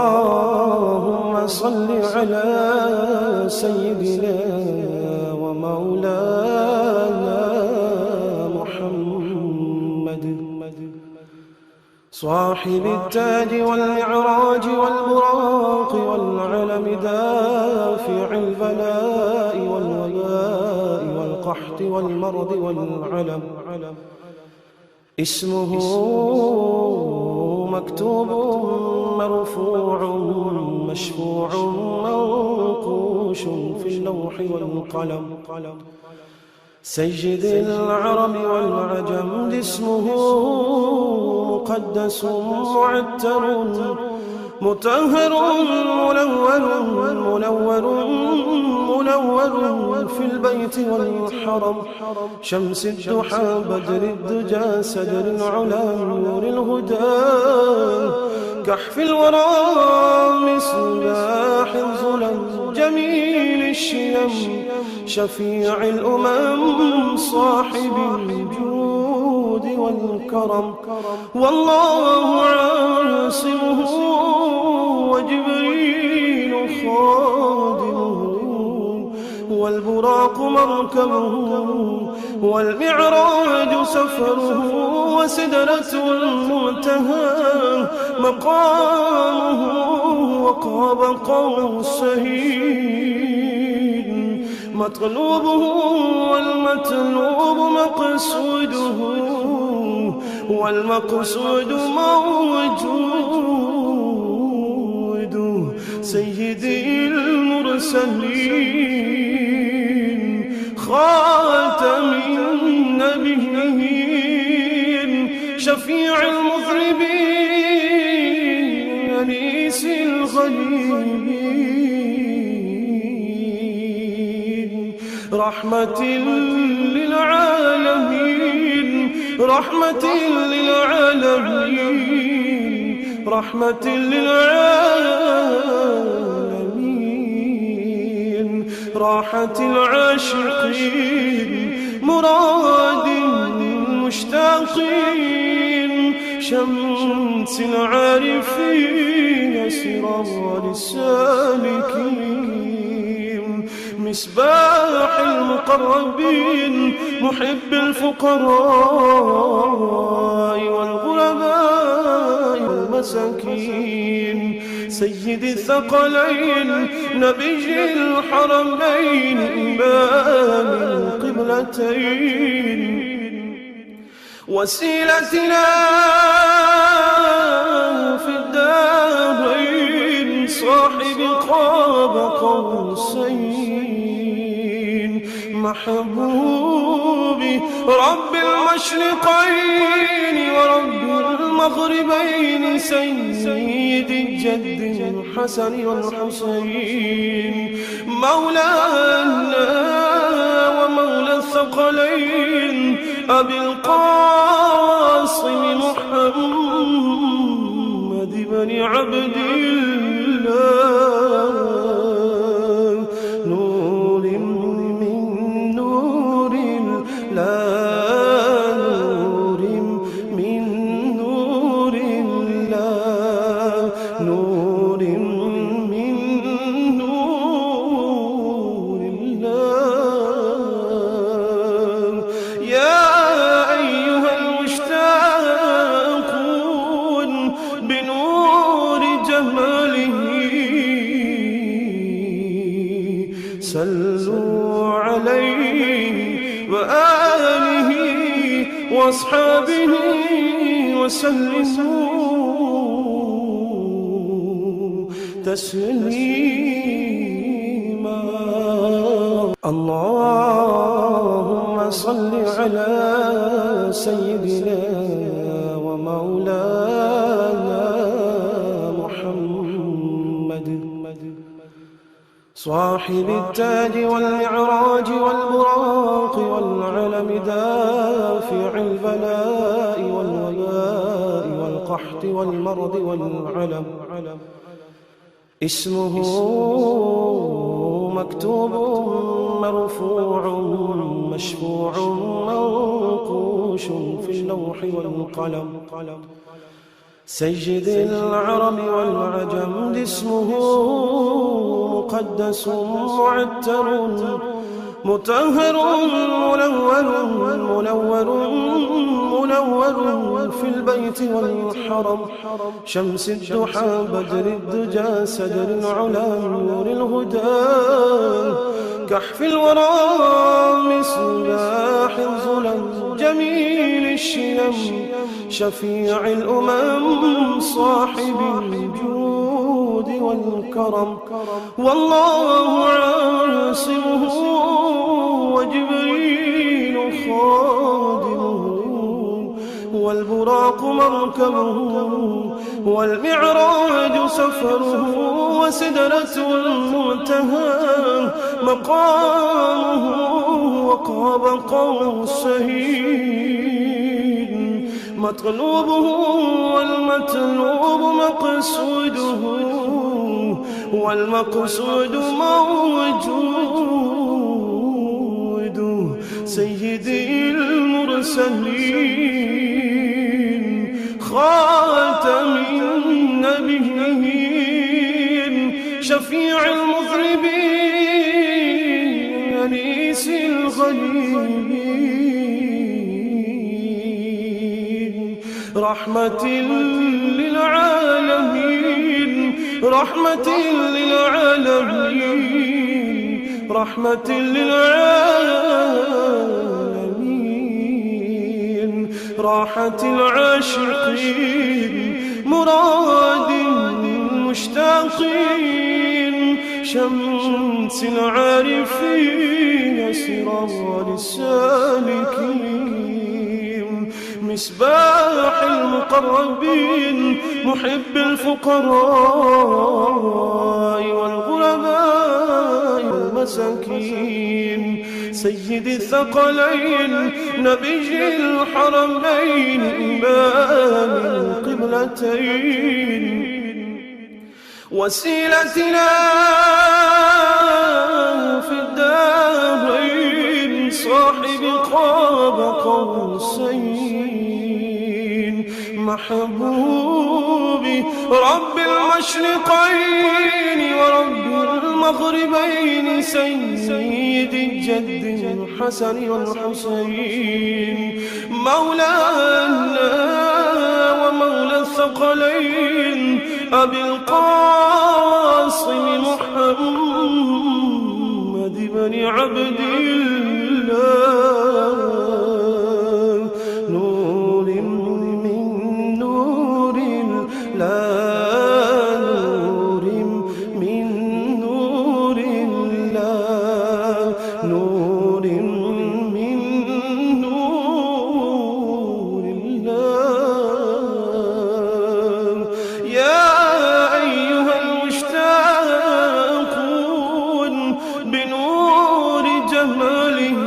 اللهم صل على سيدنا ومولانا محمد صاحب التاج والمعراج والبراق والعلم دافع البلاء والوباء والقحط والمرض والعلم اسمه مكتوب مرفوع مشفوع منقوش في اللوح والقلم سيد العرب والعجم اسمه مقدس معتر مطهر منور في البيت والحرم شمس الضحى بدر الدجى سدر العلا نور الهدى كحف الورى مصباح الظلم جميل الشيم شفيع الأمم صاحب الجود والكرم والله عاصمه وجبريل خادمه والبراق مركبه والمعراج سفره وسدرة المنتهى مقامه وقاب قوسين مطلوبه والمطلوب مقصوده والمقصود موجود سيدي المرسلين خاتم النبيين شفيع المذنبين أنيس الغريبين رحمة للعالمين رحمة للعالمين رحمة للعالمين راحة العاشقين مراد المشتاقين شمس العارفين سراج السالكين مصباح المقربين محب الفقراء والغرباء والمساكين سيد الثقلين نبي الحرمين إمام القبلتين وسيلتنا في الدارين صاحب قاب قوسين محبوبي رب المشرقين ورب المغربين سيد الجد الحسن والحسين مولانا ومولى الثقلين أبي القاسم محمد بن عبد الله نور من نور الله نور من نور الله نور من نور الله يا أيها المشتاقون بنور جماله صلوا عليه وآله وأصحابه وسلموا تسليما اللهم صل على سيدنا ومولانا محمد صاحب التاج والمعراج والبراق والعلم دافع البلاء والوباء والقحط والمرض والعلم اسمه مكتوب مرفوع مشفوع منقوش في اللوح والقلم سيد العرب والعجم اسمه مقدس معتر مطهر منور في البيت والحرم شمس الضحى بدر الدجى سدر العلا نور الهدى كحف الورى مصباح الظلم جميل الشيم شفيع الأمم صاحب الجود والكرم والله عاصمه وجبريل خادمه والبراق مركبه والمعراج سفره وسدرة المنتهى مقامه وقاب قوسين مطلوبه والمطلوب مقصوده والمقصود موجود سيدي المرسلين خاتم النبيين شفيع المذنبين أنيس الغريبين رحمة للعالمين رحمة للعالمين رحمة للعالمين راحة العاشقين مراد المشتاقين شمس العارفين سرار السالكين مصباح المقربين محب الفقراء والغرباء والمساكين سيد الثقلين نبي الحرمين إمام القبلتين وسيلتنا في الدارين صاحب قاب قوسين محبوب رب المشرقين ورب المغربين سيد الجد الحسن والحسين مولانا ومولى الثقلين أبي القاسم محمد بن عبد الله نور من نور الله نور من نور الله نور من نور الله يا أيها المشتاقون بنور جماله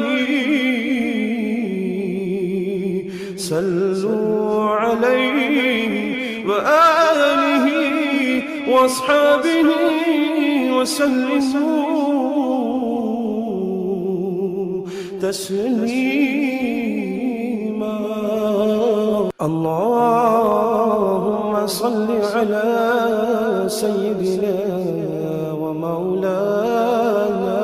صلوا عليه وآله وأصحابه وسلموا تسليما اللهم صل على سيدنا ومولانا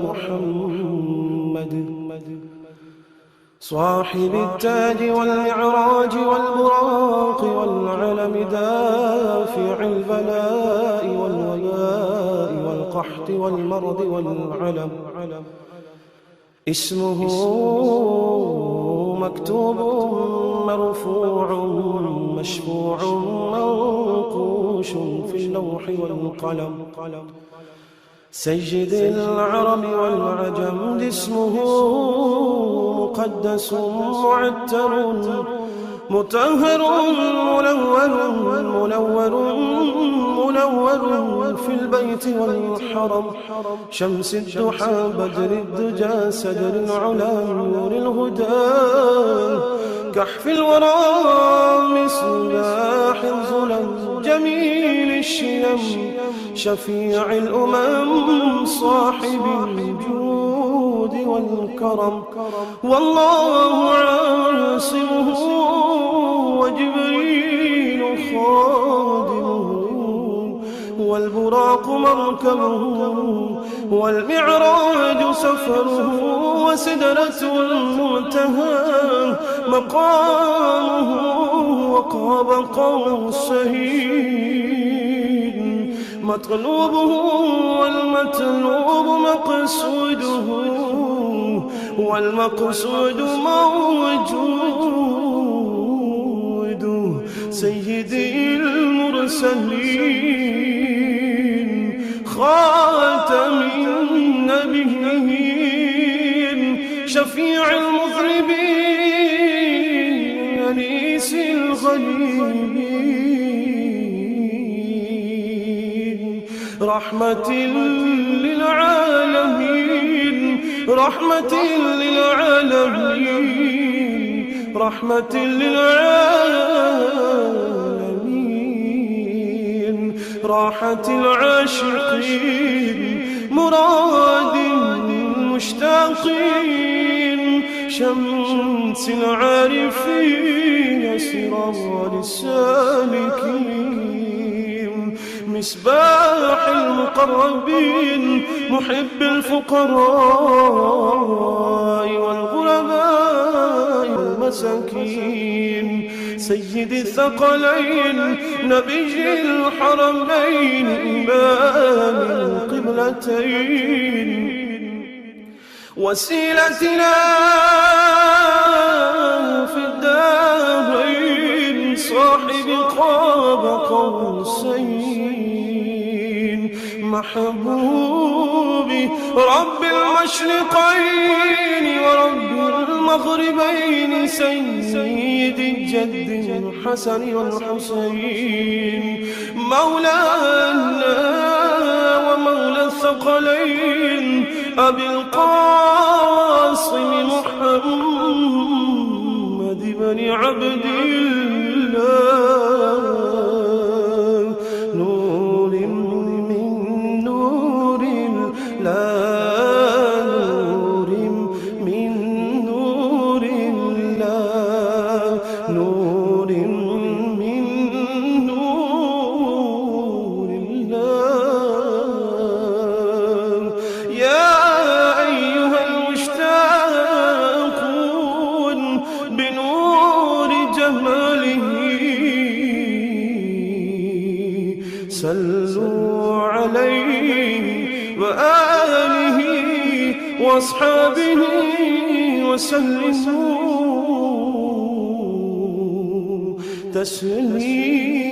محمد صاحب التاج والمعراج والبراق والعلم دافع البلاء والوباء والقحط والمرض والعلم اسمه مكتوب مرفوع مشفوع منقوش في اللوح والقلم سيد العرب والعجم اسمه مقدس معتر مطهر منور في البيت والحرم شمس الضحى بدر الدجى سدر العلا نور الهدى كحف الورى مصباح الظلم جميل الشيم شفيع الأمم صاحب الجود والكرم والله عاصمه وجبريل خادمه، والبراق مركبه، والمعراج سفره، وسدرة المنتهى مقامه، وقاب قوسين مطلوبه، والمطلوب مقصوده، والمقصود موجود. سيدي المرسلين خاتم النبيين شفيع المذنبين أنيس الغليلين رحمة للعالمين، رحمة للعالمين، رحمة للعالمين، راحة العاشقين، مراد المشتاقين، شمس العارفين، سراج السالكين، مصباح المقربين، محب الفقراء والغرباء والمساكين، سيد الثقلين، نبي الحرمين، إمام القبلتين، وسيلتنا في الدارين، صاحب قاب قوسين، محبوبي رب المشرقين ورب المغربين، سيد الجد الحسن والحسين، مولانا ومولى الثقلين، أبي القاسم محمد بن عبد الله، نور من نور الله، نور من نور الله، نور من نور الله. يا أيها المشتاقون بنور جماله، صلوا عليه وآله وأصحابه وسلموا تسليما.